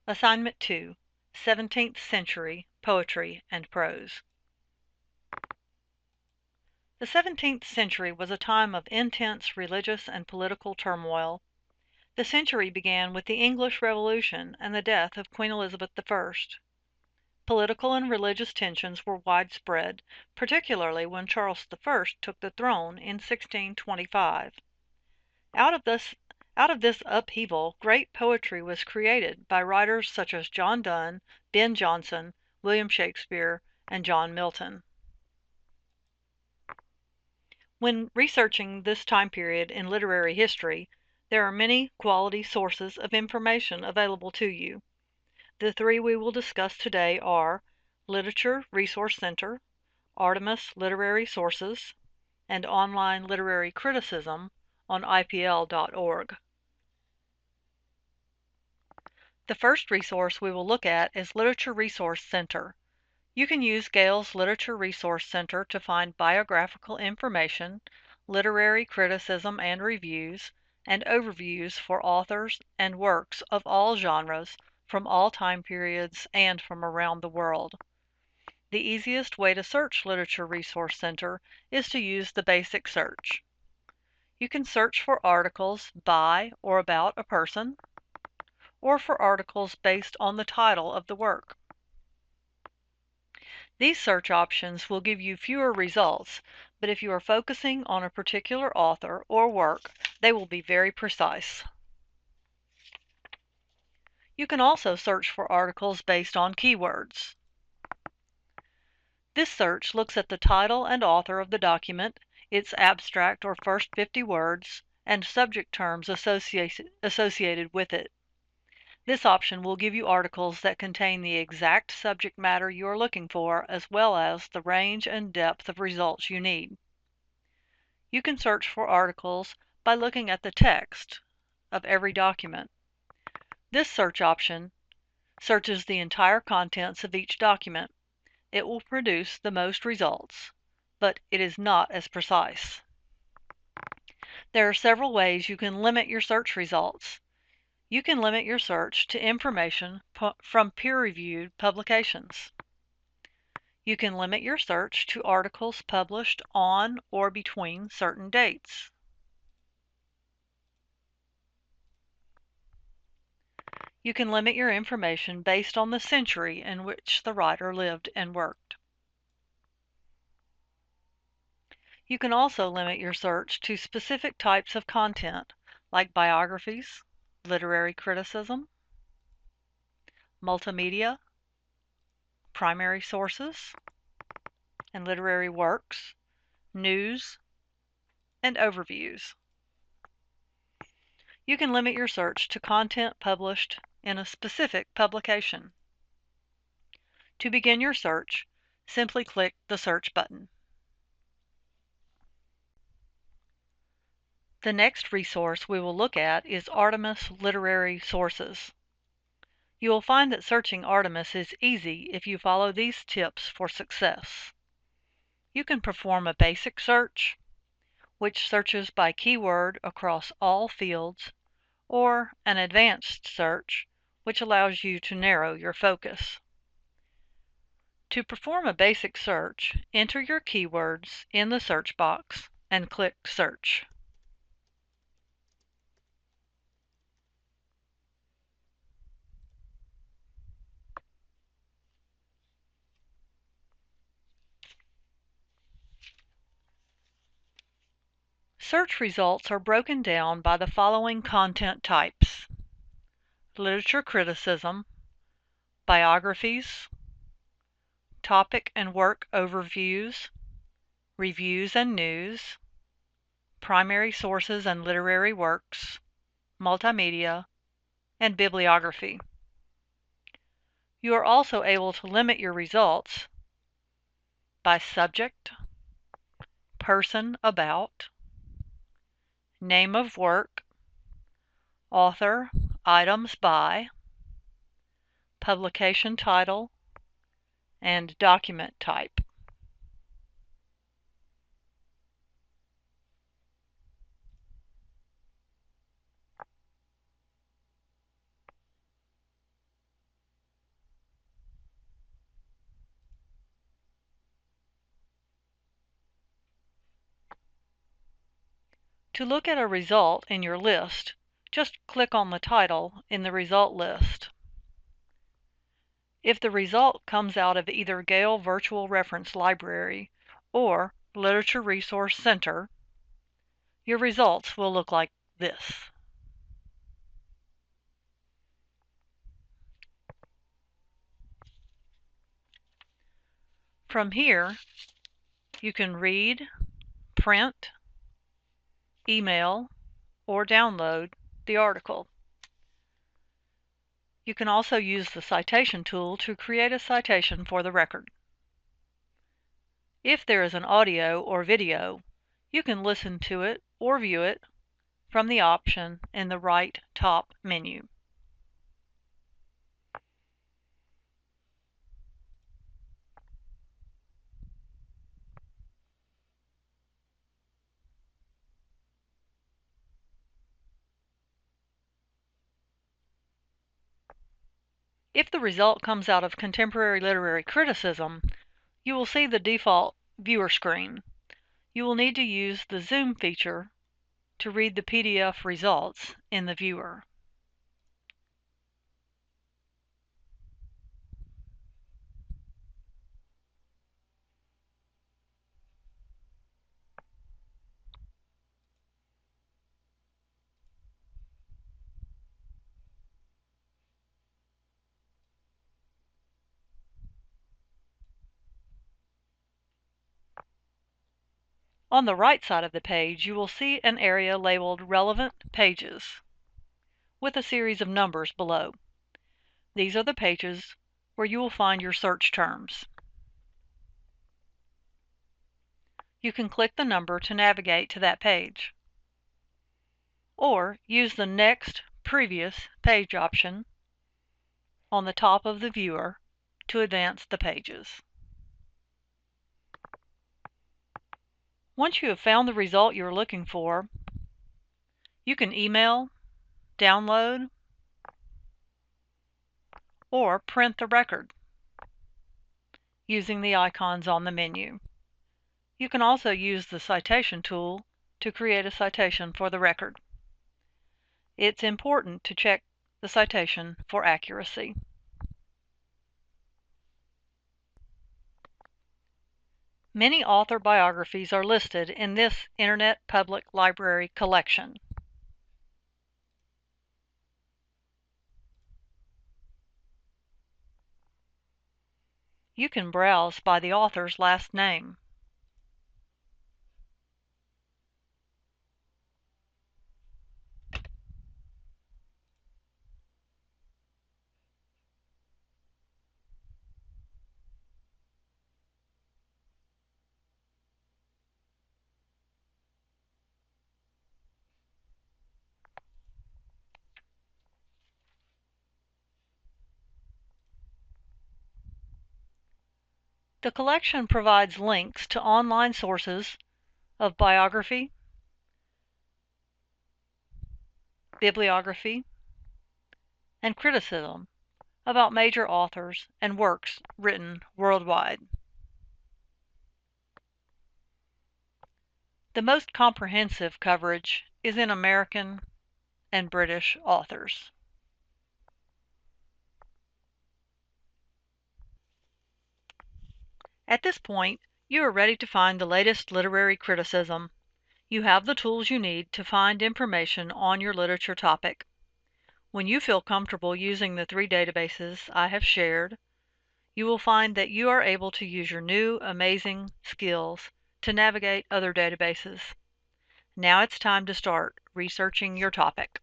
Assignment 2, 17th Century Poetry and Prose. The 17th century was a time of intense religious and political turmoil. The century began with the English Revolution and the death of Queen Elizabeth I. Political and religious tensions were widespread, particularly when Charles I took the throne in 1625. Out of this upheaval, great poetry was created by writers such as John Donne, Ben Jonson, William Shakespeare, and John Milton. When researching this time period in literary history, there are many quality sources of information available to you. The three we will discuss today are Literature Resource Center, Artemis Literary Sources, and Online Literary Criticism on IPL.org. The first resource we will look at is Literature Resource Center. You can use Gale's Literature Resource Center to find biographical information, literary criticism and reviews, and overviews for authors and works of all genres from all time periods and from around the world. The easiest way to search Literature Resource Center is to use the basic search. You can search for articles by or about a person, or for articles based on the title of the work. These search options will give you fewer results, but if you are focusing on a particular author or work, they will be very precise. You can also search for articles based on keywords. This search looks at the title and author of the document, its abstract or first 50 words, and subject terms associated with it. This option will give you articles that contain the exact subject matter you are looking for, as well as the range and depth of results you need. You can search for articles by looking at the text of every document. This search option searches the entire contents of each document. It will produce the most results, but it is not as precise. There are several ways you can limit your search results. You can limit your search to information from peer-reviewed publications. You can limit your search to articles published on or between certain dates. You can limit your information based on the century in which the writer lived and worked. You can also limit your search to specific types of content, like biographies, literary criticism, multimedia, primary sources, and literary works, news, and overviews. You can limit your search to content published in a specific publication. To begin your search, simply click the search button. The next resource we will look at is Artemis Literary Sources. You will find that searching Artemis is easy if you follow these tips for success. You can perform a basic search, which searches by keyword across all fields, or an advanced search, which allows you to narrow your focus. To perform a basic search, enter your keywords in the search box and click Search. Search results are broken down by the following content types: literature criticism, biographies, topic and work overviews, reviews and news, primary sources and literary works, multimedia, and bibliography. You are also able to limit your results by subject, person about, name of work, author, items by, publication title, and document type. To look at a result in your list, just click on the title in the result list. If the result comes out of either Gale Virtual Reference Library or Literature Resource Center, your results will look like this. From here, you can read, print, email, or download the article. You can also use the citation tool to create a citation for the record. If there is an audio or video, you can listen to it or view it from the option in the right top menu. If the result comes out of contemporary literary criticism, you will see the default viewer screen. You will need to use the zoom feature to read the PDF results in the viewer. On the right side of the page, you will see an area labeled Relevant Pages with a series of numbers below. These are the pages where you will find your search terms. You can click the number to navigate to that page, or use the Next Previous Page option on the top of the viewer to advance the pages. Once you have found the result you're looking for, you can email, download, or print the record using the icons on the menu. You can also use the citation tool to create a citation for the record. It's important to check the citation for accuracy. Many author biographies are listed in this Internet Public Library collection. You can browse by the author's last name. The collection provides links to online sources of biography, bibliography, and criticism about major authors and works written worldwide. The most comprehensive coverage is in American and British authors. At this point, you are ready to find the latest literary criticism. You have the tools you need to find information on your literature topic. When you feel comfortable using the 3 databases I have shared, you will find that you are able to use your new amazing skills to navigate other databases. Now it's time to start researching your topic.